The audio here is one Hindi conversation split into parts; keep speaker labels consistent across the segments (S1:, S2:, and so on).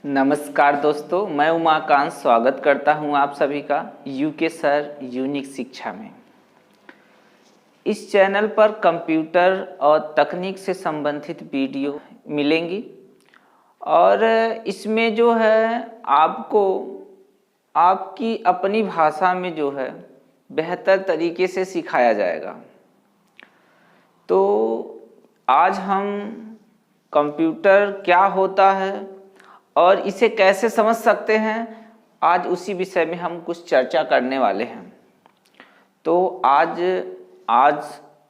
S1: नमस्कार दोस्तों, मैं उमाकांत स्वागत करता हूं आप सभी का यूके सर यूनिक शिक्षा में। इस चैनल पर कंप्यूटर और तकनीक से संबंधित वीडियो मिलेंगी और इसमें जो है आपको आपकी अपनी भाषा में जो है बेहतर तरीके से सिखाया जाएगा। तो आज हम कंप्यूटर क्या होता है और इसे कैसे समझ सकते हैं, आज उसी विषय में हम कुछ चर्चा करने वाले हैं। तो आज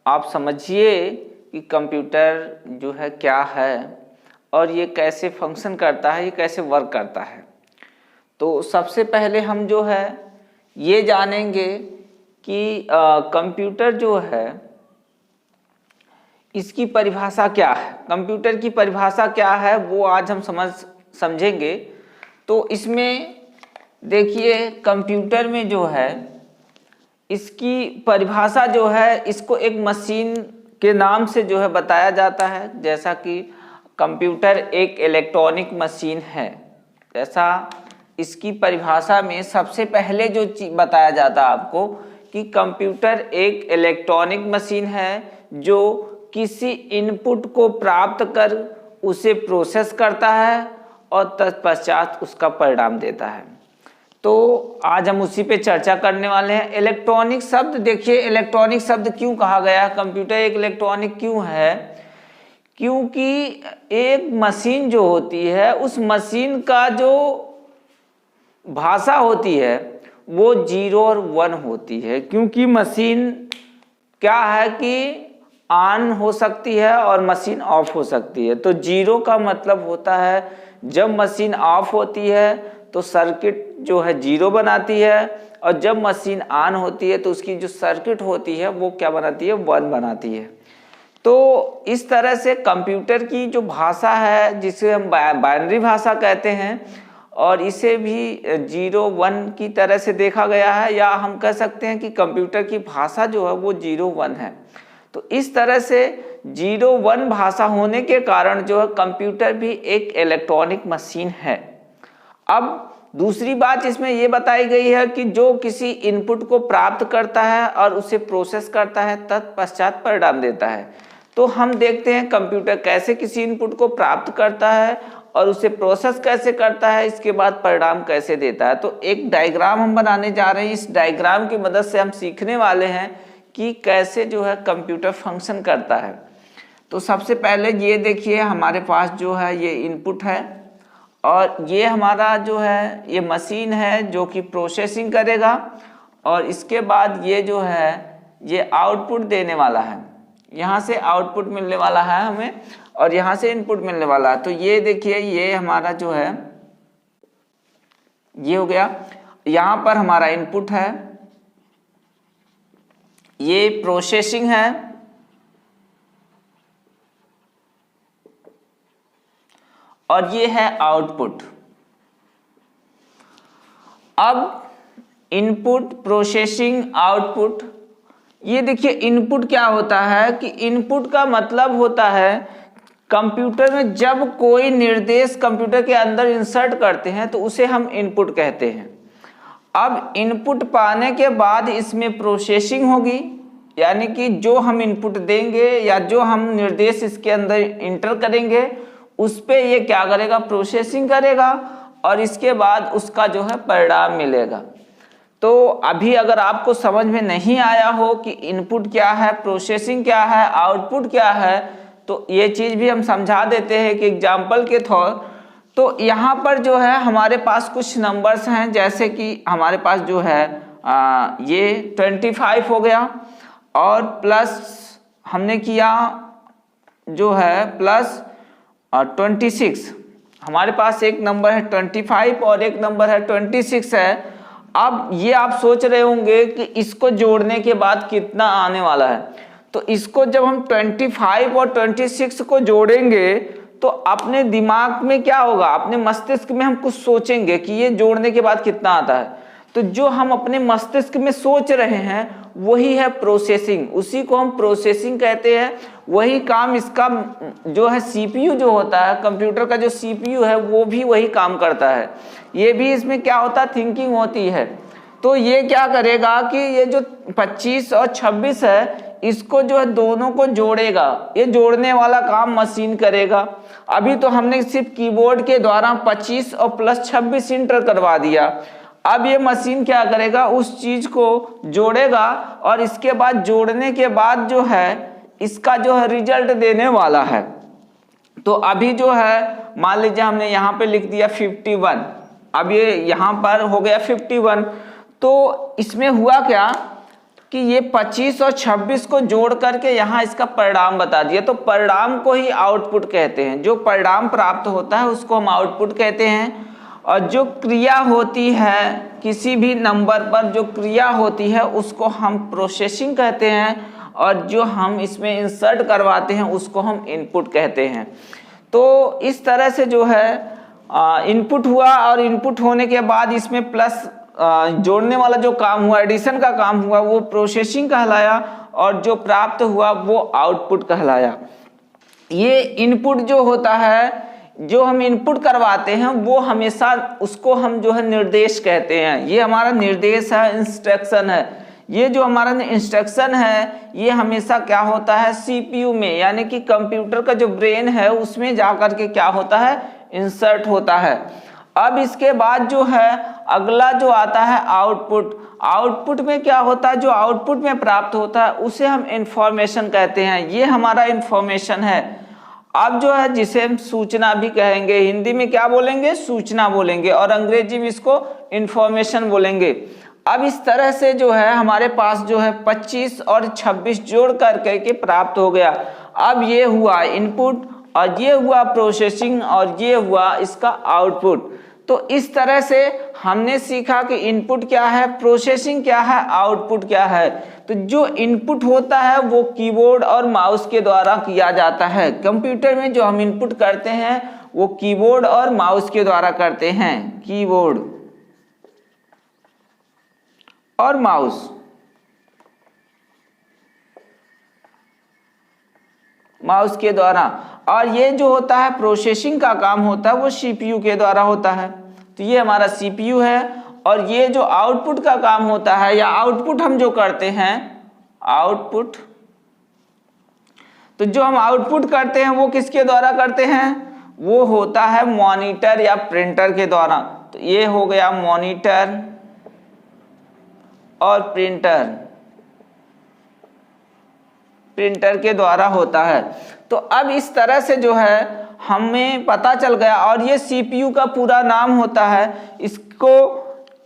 S1: आप समझिए कि कंप्यूटर जो है क्या है और ये कैसे फंक्शन करता है, ये कैसे वर्क करता है। तो सबसे पहले हम जो है ये जानेंगे कि कंप्यूटर जो है इसकी परिभाषा क्या है। कंप्यूटर की परिभाषा क्या है वो आज हम समझेंगे। तो इसमें देखिए, कंप्यूटर में जो है इसकी परिभाषा जो है इसको एक मशीन के नाम से जो है बताया जाता है। जैसा कि कंप्यूटर एक इलेक्ट्रॉनिक मशीन है, जैसा इसकी परिभाषा में सबसे पहले जो चीज बताया जाता है आपको कि कंप्यूटर एक इलेक्ट्रॉनिक मशीन है जो किसी इनपुट को प्राप्त कर उसे प्रोसेस करता है और तत्पश्चात उसका परिणाम देता है। तो आज हम उसी पे चर्चा करने वाले हैं। इलेक्ट्रॉनिक शब्द देखिए, इलेक्ट्रॉनिक शब्द क्यों कहा गया, कंप्यूटर एक इलेक्ट्रॉनिक क्यों है? क्योंकि एक मशीन जो होती है उस मशीन का जो भाषा होती है वो 0 और 1 होती है। क्योंकि मशीन क्या है कि ऑन हो सकती है और मशीन ऑफ हो सकती है। तो 0 का मतलब होता है जब मशीन ऑफ होती है तो सर्किट जो है 0 बनाती है, और जब मशीन ऑन होती है तो उसकी जो सर्किट होती है वो क्या बनाती है, 1 बनाती है। तो इस तरह से कंप्यूटर की जो भाषा है जिसे हम बाइनरी भाषा कहते हैं, और इसे भी 0-1 की तरह से देखा गया है, या हम कह सकते हैं कि कंप्यूटर की भाषा जो है वो 0-1 है। तो इस तरह से 0-1 भाषा होने के कारण जो है कंप्यूटर भी एक इलेक्ट्रॉनिक मशीन है। अब दूसरी बात इसमें ये बताई गई है कि जो किसी इनपुट को प्राप्त करता है और उसे प्रोसेस करता है, तत्पश्चात परिणाम देता है। तो हम देखते हैं कंप्यूटर कैसे किसी इनपुट को प्राप्त करता है और उसे प्रोसेस कैसे करता है, इसके बाद परिणाम कैसे देता है। तो एक डायग्राम हम बनाने जा रहे हैं। इस डायग्राम की मदद से हम सीखने वाले हैं कि कैसे जो है कंप्यूटर फंक्शन करता है। तो सबसे पहले ये देखिए, हमारे पास जो है ये इनपुट है और ये हमारा जो है ये मशीन है जो कि प्रोसेसिंग करेगा, और इसके बाद ये जो है ये आउटपुट देने वाला है। यहाँ से आउटपुट मिलने वाला है हमें और यहाँ से इनपुट मिलने वाला है। तो ये देखिए, ये हमारा जो है ये हो गया। यहाँ पर हमारा इनपुट है, ये प्रोसेसिंग है, और ये है आउटपुट। अब इनपुट, प्रोसेसिंग, आउटपुट, ये देखिए इनपुट क्या होता है कि इनपुट का मतलब होता है कंप्यूटर में जब कोई निर्देश कंप्यूटर के अंदर इंसर्ट करते हैं तो उसे हम इनपुट कहते हैं। अब इनपुट पाने के बाद इसमें प्रोसेसिंग होगी, यानी कि जो हम इनपुट देंगे या जो हम निर्देश इसके अंदर इंटर करेंगे उस पे ये क्या करेगा, प्रोसेसिंग करेगा, और इसके बाद उसका जो है परिणाम मिलेगा। तो अभी अगर आपको समझ में नहीं आया हो कि इनपुट क्या है, प्रोसेसिंग क्या है, आउटपुट क्या है, तो ये चीज़ भी हम समझा देते हैं कि एग्जाम्पल के तौर। तो यहाँ पर जो है हमारे पास कुछ नंबर्स हैं, जैसे कि हमारे पास जो है ये 25 हो गया, और प्लस हमने किया जो है प्लस 26। हमारे पास एक नंबर है 25 और एक नंबर है 26 है। अब ये आप सोच रहे होंगे कि इसको जोड़ने के बाद कितना आने वाला है। तो इसको जब हम 25 और 26 को जोड़ेंगे तो अपने दिमाग में क्या होगा, अपने मस्तिष्क में हम कुछ सोचेंगे कि ये जोड़ने के बाद कितना आता है। तो जो हम अपने मस्तिष्क में सोच रहे हैं वही है प्रोसेसिंग, उसी को हम प्रोसेसिंग कहते हैं। वही काम इसका जो है सीपीयू जो होता है, कंप्यूटर का जो सीपीयू है वो भी वही काम करता है। ये भी इसमें क्या होता है, थिंकिंग होती है। तो ये क्या करेगा कि ये जो 25 और 26 है इसको जो है दोनों को जोड़ेगा, ये जोड़ने वाला काम मशीन करेगा। अभी तो हमने सिर्फ कीबोर्ड के द्वारा 25 और प्लस 26 इंटर करवा दिया। अब ये मशीन क्या करेगा, उस चीज को जोड़ेगा और इसके बाद जोड़ने के बाद जो है इसका जो है रिजल्ट देने वाला है। तो अभी जो है मान लीजिए हमने यहाँ पे लिख दिया 51, अब ये यहाँ पर हो गया 51। तो इसमें हुआ क्या कि ये 25 और 26 को जोड़ करके यहाँ इसका परिणाम बता दिया। तो परिणाम को ही आउटपुट कहते हैं, जो परिणाम प्राप्त होता है उसको हम आउटपुट कहते हैं। और जो क्रिया होती है किसी भी नंबर पर, जो क्रिया होती है उसको हम प्रोसेसिंग कहते हैं, और जो हम इसमें इंसर्ट करवाते हैं उसको हम इनपुट कहते हैं। तो इस तरह से जो है इनपुट हुआ, और इनपुट होने के बाद इसमें प्लस जोड़ने वाला जो काम हुआ, एडिशन का काम हुआ, वो प्रोसेसिंग कहलाया, और जो प्राप्त हुआ वो आउटपुट कहलाया। ये इनपुट जो होता है, जो हम इनपुट करवाते हैं वो हमेशा उसको हम जो है निर्देश कहते हैं। ये हमारा निर्देश है, इंस्ट्रक्शन है। ये जो हमारा इंस्ट्रक्शन है ये हमेशा क्या होता है, सीपीयू में, यानी कि कंप्यूटर का जो ब्रेन है उसमें जाकर के क्या होता है, इंसर्ट होता है। अब इसके बाद जो है अगला जो आता है आउटपुट। आउटपुट में क्या होता है, जो आउटपुट में प्राप्त होता है उसे हम इंफॉर्मेशन कहते हैं। ये हमारा इंफॉर्मेशन है। अब जो है जिसे हम सूचना भी कहेंगे, हिंदी में क्या बोलेंगे, सूचना बोलेंगे, और अंग्रेजी में इसको इंफॉर्मेशन बोलेंगे। अब इस तरह से जो है हमारे पास जो है 25 और 26 जोड़ करके प्राप्त हो गया। अब ये हुआ इनपुट, और ये हुआ प्रोसेसिंग, और ये हुआ इसका आउटपुट। तो इस तरह से हमने सीखा कि इनपुट क्या है, प्रोसेसिंग क्या है, आउटपुट क्या है। तो जो इनपुट होता है वो कीबोर्ड और माउस के द्वारा किया जाता है। कंप्यूटर में जो हम इनपुट करते हैं वो कीबोर्ड और माउस के द्वारा करते हैं, कीबोर्ड और माउस। माउस के द्वारा। और ये जो होता है प्रोसेसिंग का काम होता है वो सीपीयू के द्वारा होता है। तो ये हमारा सीपीयू है। और ये जो आउटपुट का काम होता है, या आउटपुट हम जो करते हैं, आउटपुट, तो जो हम आउटपुट करते हैं वो किसके द्वारा करते हैं, वो होता है मॉनिटर या प्रिंटर के द्वारा। तो ये हो गया मॉनिटर और प्रिंटर, प्रिंटर के द्वारा होता है। तो अब इस तरह से जो है हमें पता चल गया। और ये सीपीयू का पूरा नाम होता है। इसको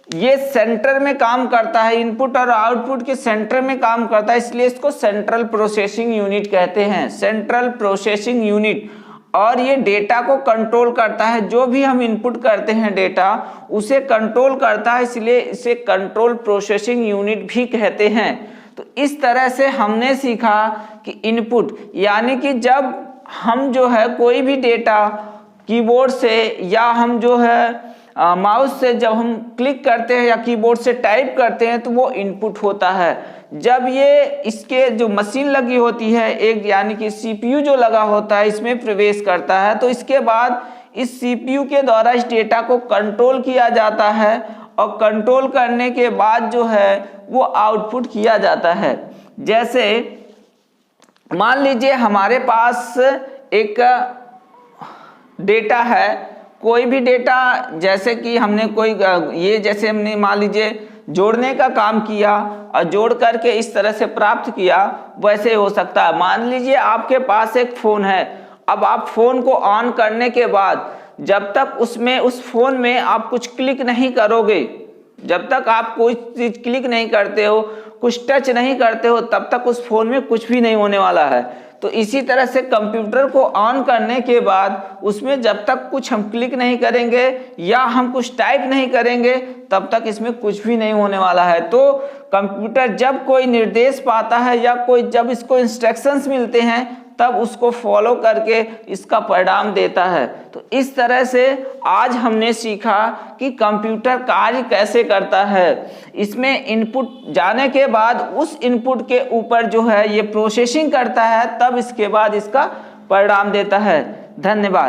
S1: ये सेंटर में काम करता है, इनपुट और आउटपुट के सेंटर में काम करता है, इसलिए इसको सेंट्रल प्रोसेसिंग यूनिट कहते हैं, सेंट्रल प्रोसेसिंग यूनिट। और ये डेटा को कंट्रोल करता है, जो भी हम इनपुट करते हैं डेटा उसे कंट्रोल करता है, इसलिए इसे कंट्रोल प्रोसेसिंग यूनिट भी कहते हैं। तो इस तरह से हमने सीखा कि इनपुट यानी कि जब हम जो है कोई भी डेटा कीबोर्ड से या हम जो है माउस से जब हम क्लिक करते हैं या कीबोर्ड से टाइप करते हैं तो वो इनपुट होता है। जब ये इसके जो मशीन लगी होती है एक, यानी कि सीपीयू जो लगा होता है, इसमें प्रवेश करता है, तो इसके बाद इस सीपीयू के द्वारा इस डेटा को कंट्रोल किया जाता है, और कंट्रोल करने के बाद जो है वो आउटपुट किया जाता है। जैसे मान लीजिए हमारे पास एक डेटा है, कोई भी डेटा, जैसे कि हमने कोई ये जैसे हमने मान लीजिए जोड़ने का काम किया और जोड़ करके इस तरह से प्राप्त किया, वैसे हो सकता है। मान लीजिए आपके पास एक फ़ोन है। अब आप फ़ोन को ऑन करने के बाद जब तक उसमें उस फ़ोन में आप कुछ क्लिक नहीं करोगे, जब तक आप कोई चीज़ क्लिक नहीं करते हो, कुछ टच नहीं करते हो, तब तक उस फ़ोन में कुछ भी नहीं होने वाला है। तो इसी तरह से कंप्यूटर को ऑन करने के बाद उसमें जब तक कुछ हम क्लिक नहीं करेंगे या हम कुछ टाइप नहीं करेंगे तब तक इसमें कुछ भी नहीं होने वाला है। तो कंप्यूटर जब कोई निर्देश पाता है या कोई जब इसको इंस्ट्रक्शंस मिलते हैं तब उसको फॉलो करके इसका परिणाम देता है। तो इस तरह से आज हमने सीखा कि कंप्यूटर कार्य कैसे करता है। इसमें इनपुट जाने के बाद उस इनपुट के ऊपर जो है ये प्रोसेसिंग करता है, तब इसके बाद इसका परिणाम देता है। धन्यवाद।